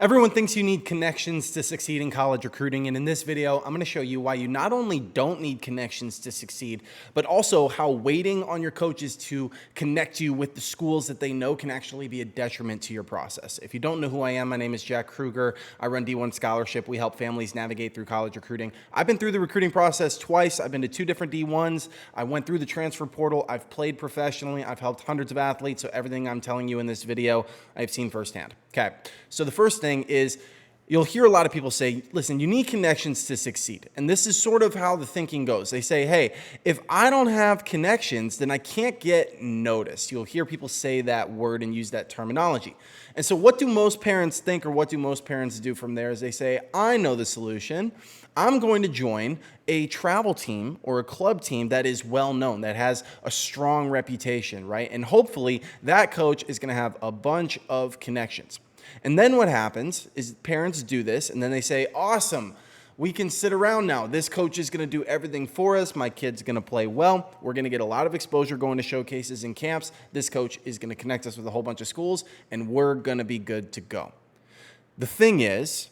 Everyone thinks you need connections to succeed in college recruiting, and in this video, I'm going to show you why you not only don't need connections to succeed, but also how waiting on your coaches to connect you with the schools that they know can actually be a detriment to your process. If you don't know who I am, my name is Jack Kruger. I run D1 Scholarship. We help families navigate through college recruiting. I've been through the recruiting process twice. I've been to two different D1s. I went through the transfer portal. I've played professionally. I've helped hundreds of athletes, so everything I'm telling you in this video, I've seen firsthand. Okay, so the first thing is you'll hear a lot of people say, listen, you need connections to succeed. And this is sort of how the thinking goes. They say, hey, if I don't have connections, then I can't get noticed. You'll hear people say that word and use that terminology. And so what do most parents think, or what do most parents do from there is they say, I know the solution. I'm going to join a travel team or a club team that is well known, that has a strong reputation, right? And hopefully that coach is going to have a bunch of connections. And then what happens is parents do this and then they say, awesome, we can sit around now. This coach is going to do everything for us. My kid's going to play well. We're going to get a lot of exposure going to showcases and camps. This coach is going to connect us with a whole bunch of schools and we're going to be good to go. The thing is,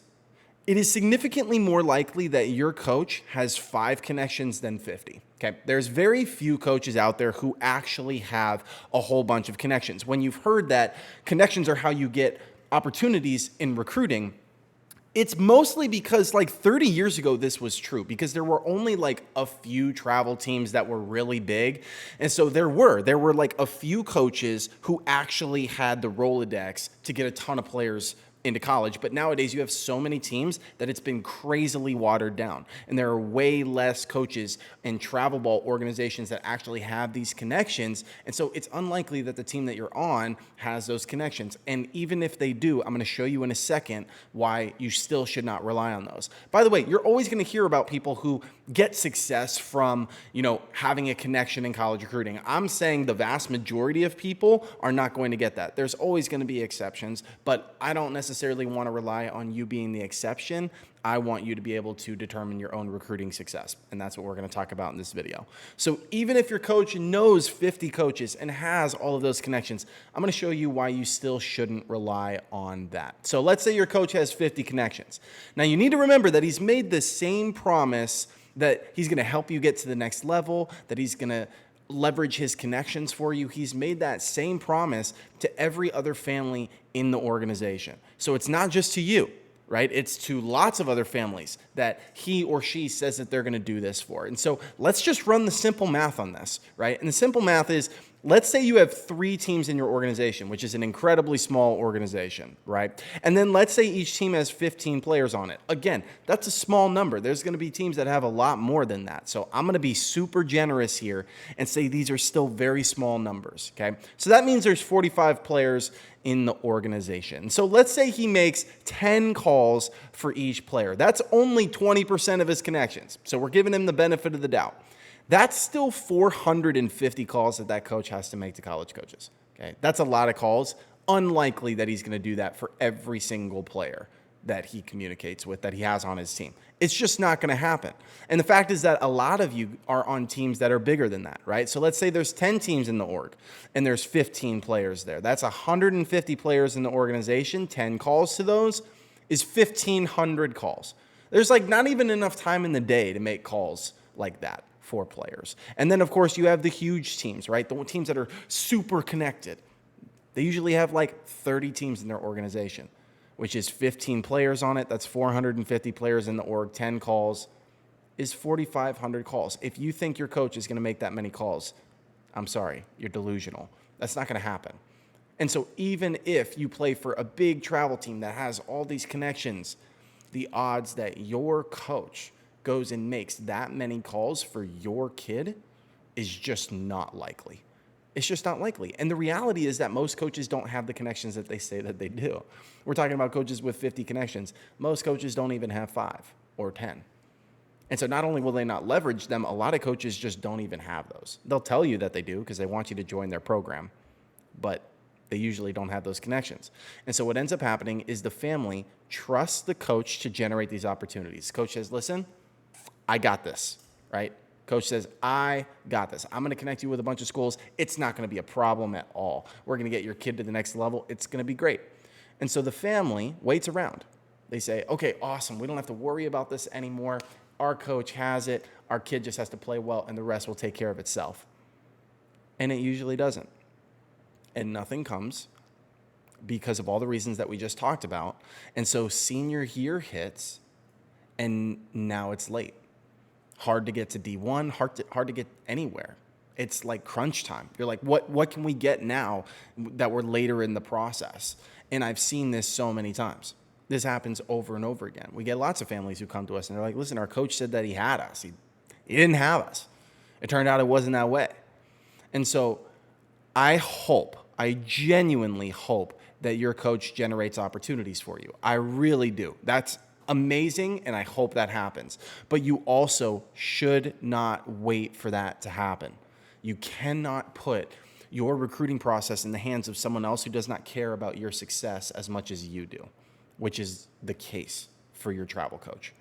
it is significantly more likely that your coach has 5 connections than 50. Okay, there's very few coaches out there who actually have a whole bunch of connections. When you've heard that connections are how you get opportunities in recruiting, it's mostly because like 30 years ago, this was true because there were only like a few travel teams that were really big. And so there were like a few coaches who actually had the Rolodex to get a ton of players into college. But nowadays you have so many teams that it's been crazily watered down. And there are way less coaches and travel ball organizations that actually have these connections. And so it's unlikely that the team that you're on has those connections. And even if they do, I'm going to show you in a second why you still should not rely on those. By the way, you're always going to hear about people who get success from, having a connection in college recruiting. I'm saying the vast majority of people are not going to get that. There's always going to be exceptions, but I don't necessarily want to rely on you being the exception. I want you to be able to determine your own recruiting success. And that's what we're going to talk about in this video. So even if your coach knows 50 coaches and has all of those connections, I'm going to show you why you still shouldn't rely on that. So let's say your coach has 50 connections. Now you need to remember that he's made the same promise that he's going to help you get to the next level, that he's going to leverage his connections for you. He's made that same promise to every other family in the organization. So it's not just to you, right? It's to lots of other families that he or she says that they're going to do this for. And so let's just run the simple math on this, right? And the simple math is, let's say you have 3 teams in your organization, which is an incredibly small organization, right? And then let's say each team has 15 players on it. Again, that's a small number. There's going to be teams that have a lot more than that. So I'm going to be super generous here and say these are still very small numbers, okay? So that means there's 45 players in the organization. So let's say he makes 10 calls for each player. That's only 20% of his connections. So we're giving him the benefit of the doubt. That's still 450 calls that coach has to make to college coaches. Okay, that's a lot of calls. Unlikely that he's going to do that for every single player that he communicates with, that he has on his team. It's just not going to happen. And the fact is that a lot of you are on teams that are bigger than that, right? So let's say there's 10 teams in the org and there's 15 players there. That's 150 players in the organization. 10 calls to those is 1,500 calls. There's like not even enough time in the day to make calls like that for players. And then of course you have the huge teams, right? The teams that are super connected. They usually have like 30 teams in their organization, which is 15 players on it. That's 450 players in the org. 10 calls is 4,500 calls. If you think your coach is going to make that many calls, I'm sorry, you're delusional. That's not going to happen. And so even if you play for a big travel team that has all these connections, the odds that your coach goes and makes that many calls for your kid is just not likely. It's just not likely. And the reality is that most coaches don't have the connections that they say that they do. We're talking about coaches with 50 connections. Most coaches don't even have 5 or 10. And so not only will they not leverage them, a lot of coaches just don't even have those. They'll tell you that they do because they want you to join their program, but they usually don't have those connections. And so what ends up happening is the family trusts the coach to generate these opportunities. Coach says, listen, I got this, right? Coach says, I got this. I'm going to connect you with a bunch of schools. It's not going to be a problem at all. We're going to get your kid to the next level. It's going to be great. And so the family waits around. They say, okay, awesome. We don't have to worry about this anymore. Our coach has it. Our kid just has to play well, and the rest will take care of itself. And it usually doesn't. And nothing comes because of all the reasons that we just talked about. And so senior year hits, and now it's late. Hard to get to D1, hard to get anywhere. It's like crunch time. You're like, what can we get now that we're later in the process? And I've seen this so many times. This happens over and over again. We get lots of families who come to us and they're like, listen, our coach said that he had us. He didn't have us. It turned out it wasn't that way. And so I genuinely hope that your coach generates opportunities for you. I really do. That's amazing, and I hope that happens. But you also should not wait for that to happen. You cannot put your recruiting process in the hands of someone else who does not care about your success as much as you do, which is the case for your travel coach.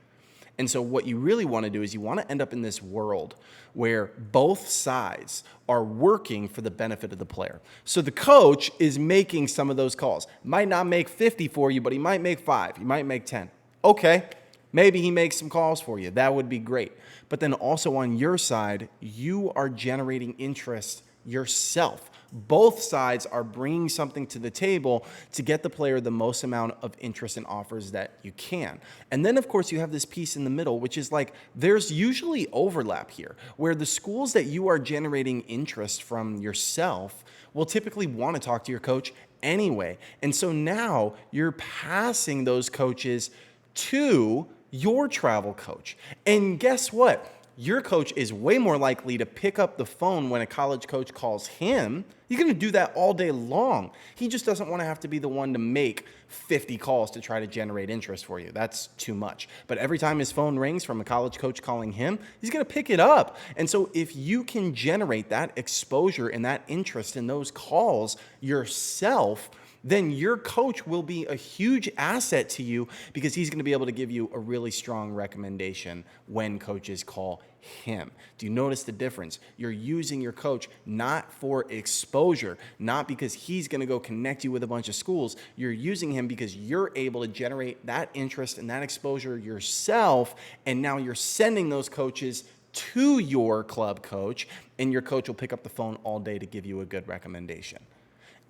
And so what you really want to do is you want to end up in this world where both sides are working for the benefit of the player. So the coach is making some of those calls. Might not make 50 for you, but he might make 5. He might make 10. Okay, maybe he makes some calls for you. That would be great. But then also on your side, you are generating interest yourself. Both sides are bringing something to the table to get the player the most amount of interest and offers that you can. And then, of course, you have this piece in the middle, which is like there's usually overlap here, where the schools that you are generating interest from yourself will typically want to talk to your coach anyway. And so now you're passing those coaches to your travel coach. And guess what? Your coach is way more likely to pick up the phone when a college coach calls him. He's going to do that all day long. He just doesn't want to have to be the one to make 50 calls to try to generate interest for you. That's too much. But every time his phone rings from a college coach calling him, he's going to pick it up. And so if you can generate that exposure and that interest in those calls yourself, then your coach will be a huge asset to you because he's going to be able to give you a really strong recommendation when coaches call him. Do you notice the difference? You're using your coach not for exposure, not because he's going to go connect you with a bunch of schools. You're using him because you're able to generate that interest and that exposure yourself, and now you're sending those coaches to your club coach, and your coach will pick up the phone all day to give you a good recommendation.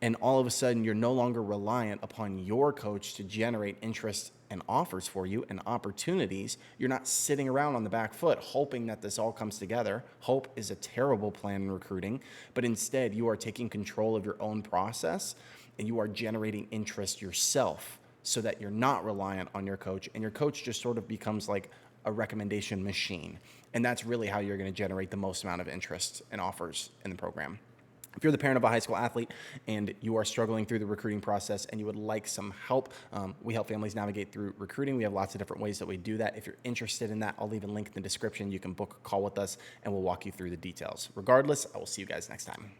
And all of a sudden, you're no longer reliant upon your coach to generate interest and offers for you and opportunities. You're not sitting around on the back foot hoping that this all comes together. Hope is a terrible plan in recruiting, but instead you are taking control of your own process and you are generating interest yourself so that you're not reliant on your coach, and your coach just sort of becomes like a recommendation machine. And that's really how you're going to generate the most amount of interest and offers in the program. If you're the parent of a high school athlete and you are struggling through the recruiting process and you would like some help, we help families navigate through recruiting. We have lots of different ways that we do that. If you're interested in that, I'll leave a link in the description. You can book a call with us and we'll walk you through the details. Regardless, I will see you guys next time.